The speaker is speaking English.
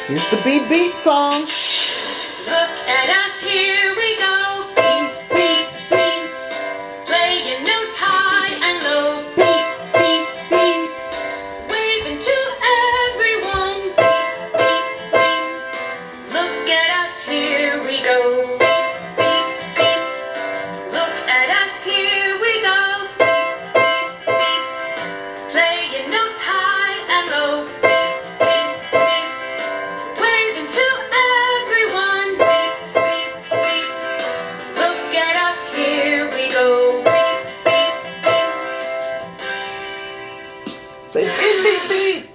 Here's the beep beep song. Look at us, here we go. Beep, beep, beep. Playing notes high and low. Beep, beep, beep. Waving to everyone. Beep, beep, beep. Look at us, here we go. Beep, beep, beep. Look at us, here we go. Beep, beep, beep. Playing notes high and low. Beep, beep, beep. Waving to everyone. Beep, beep, beep. Look at us, here we go. Beep, beep, beep. Say beep beep beep.